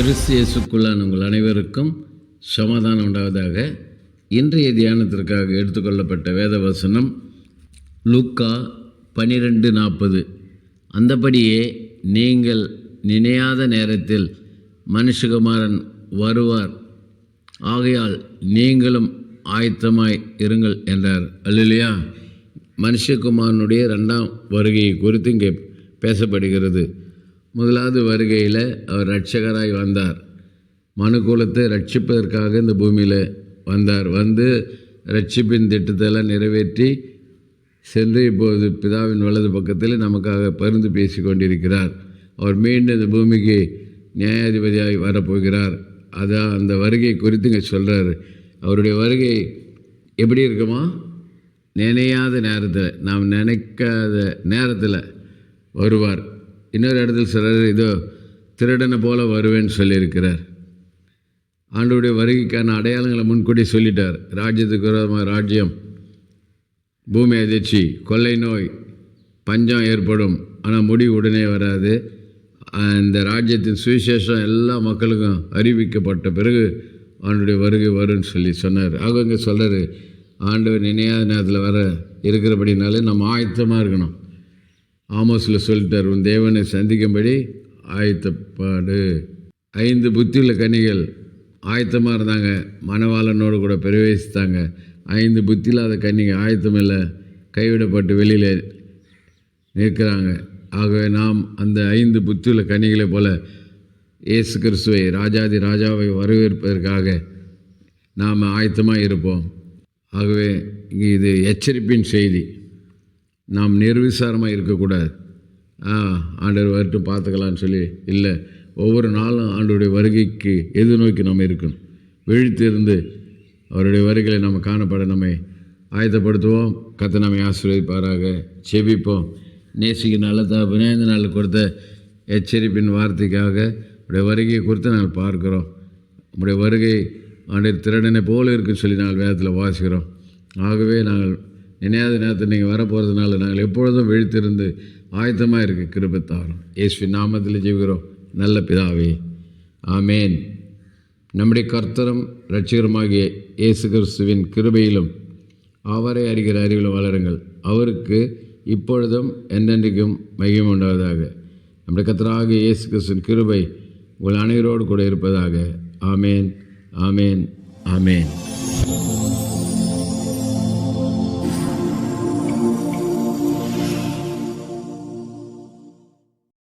கிறிஸ்து இயேசுக்குள்ளான உங்கள் அனைவருக்கும் சமாதானம் உண்டாவதாக. இன்றைய தியானத்திற்காக எடுத்துக்கொள்ளப்பட்ட வேத வசனம் லூக்கா 12:40. அந்தபடியே நீங்கள் நினையாத நேரத்தில் மனுஷகுமாரன் வருவார், ஆகையால் நீங்களும் ஆயத்தமாய் இருங்கள் என்றார். அல்லேலூயா. மனுஷகுமாரனுடைய 2ஆம் வருகையை குறித்து இங்கே பேசப்படுகிறது. முதலாவது வருகையில் அவர் இரட்சகராய் வந்தார். மனுக்குலத்தை ரட்சிப்பதற்காக இந்த பூமியில் வந்தார். வந்து ரட்சிப்பின் திட்டத்தெல்லாம் நிறைவேற்றி சென்று இப்போது பிதாவின் வலது பக்கத்தில் நமக்காக பரிந்து பேசி கொண்டிருக்கிறார். அவர் மீண்டும் இந்த பூமிக்கு நியாயாதிபதியாய் வரப்போகிறார். அதான் அந்த வருகை குறித்து இங்கே சொல்கிறார். அவருடைய வருகை எப்படி இருக்குமா? நினையாத நேரத்தில், நாம் நினைக்காத நேரத்தில் வருவார். இன்னொரு இடத்துல சொல்கிறார், இதோ திருடனை போல வருவேன்னு சொல்லியிருக்கிறார். ஆண்டவருடைய வருகைக்கான அடையாளங்களை முன்கூட்டி சொல்லிட்டார். ராஜ்யத்துக்கு விரோதமாக ராஜ்யம், பூமி அதிர்ச்சி, கொள்ளை நோய், பஞ்சம் ஏற்படும். ஆனால் முடிவு உடனே வராது. இந்த ராஜ்யத்தின் சுவிசேஷம் எல்லா மக்களுக்கும் அறிவிக்கப்பட்ட பிறகு ஆண்டவருடைய வருகை வரும்னு சொன்னார். அவங்க சொல்கிறார், ஆண்டவர் நினையாத நேரத்தில் வர இருக்கிறபடினாலே நம்ம ஆயத்தமாக இருக்கணும். ஆமோஸில் சொல்லிட்டார், உன் தேவனை சந்திக்கும்படி ஆயத்தப்பாடு. 5 புத்தியுள்ள கன்னிகள் ஆயத்தமாக இருந்தாங்க, மணவாளனோடு கூட பிரவேசித்தாங்க. 5 புத்தியில்லாத கன்னிகள் ஆயத்தம் இல்லை, கைவிடப்பட்டு வெளியில் நிற்கிறாங்க. ஆகவே நாம் அந்த 5 புத்தியுள்ள கன்னிகளை போல இயேசு கிறிஸ்துவை, ராஜாதி ராஜாவை வரவேற்பதற்காக நாம் ஆயத்தமாக இருப்போம். ஆகவே இது எச்சரிப்பின் செய்தி. நாம் நிர்விசாரமாக இருக்கக்கூடாது. ஆண்டவர் வரட்டும் பார்த்துக்கலான்னு சொல்லி இல்லை, ஒவ்வொரு நாளும் ஆண்டவருடைய வருகைக்கு எதிர்நோக்கி நம்ம இருக்கணும். விழித்திருந்து அவருடைய வருகையை நம்ம காணப்பட நம்மை ஆயத்தப்படுத்துவோம். கர்த்தர் நம்மை ஆசீர்வதிப்பாராக. செபிப்போம். நேசிக்க நல்ல தகப்பனே, இந்த நாளில் கொடுத்த எச்சரிப்பின் வார்த்தைக்காக உடைய வருகையை குறித்து நாங்கள் பார்க்குறோம். உடைய வருகை ஆண்டவர் திருடனை போல இருக்குன்னு சொல்லி நாங்கள் வேதத்தில் வாசிக்கிறோம். ஆகவே நாங்கள் நினையாத நேரத்தில் நீங்கள் வரப்போகிறதுனால நாங்கள் எப்பொழுதும் விழித்திருந்து ஆயத்தமாக இருக்க கிருபை தாரும். இயேசுவின் நாமத்தில் ஜெபிக்கிறோம் நல்ல பிதாவே, ஆமேன். நம்முடைய கர்த்தரும் இரட்சகருமாகிய இயேசு கிறிஸ்துவின் கிருபையிலும் அவரை அறிகிற அறிவிலும் வளருங்கள். அவருக்கு இப்பொழுதும் என்றென்றைக்கும் மகிமை உண்டாவதாக. நம்முடைய கர்த்தராகிய இயேசு கிறிஸ்துவின் கிருபை உங்கள் அனைவரோடு கூட இருப்பதாக. ஆமேன், ஆமேன், ஆமேன்.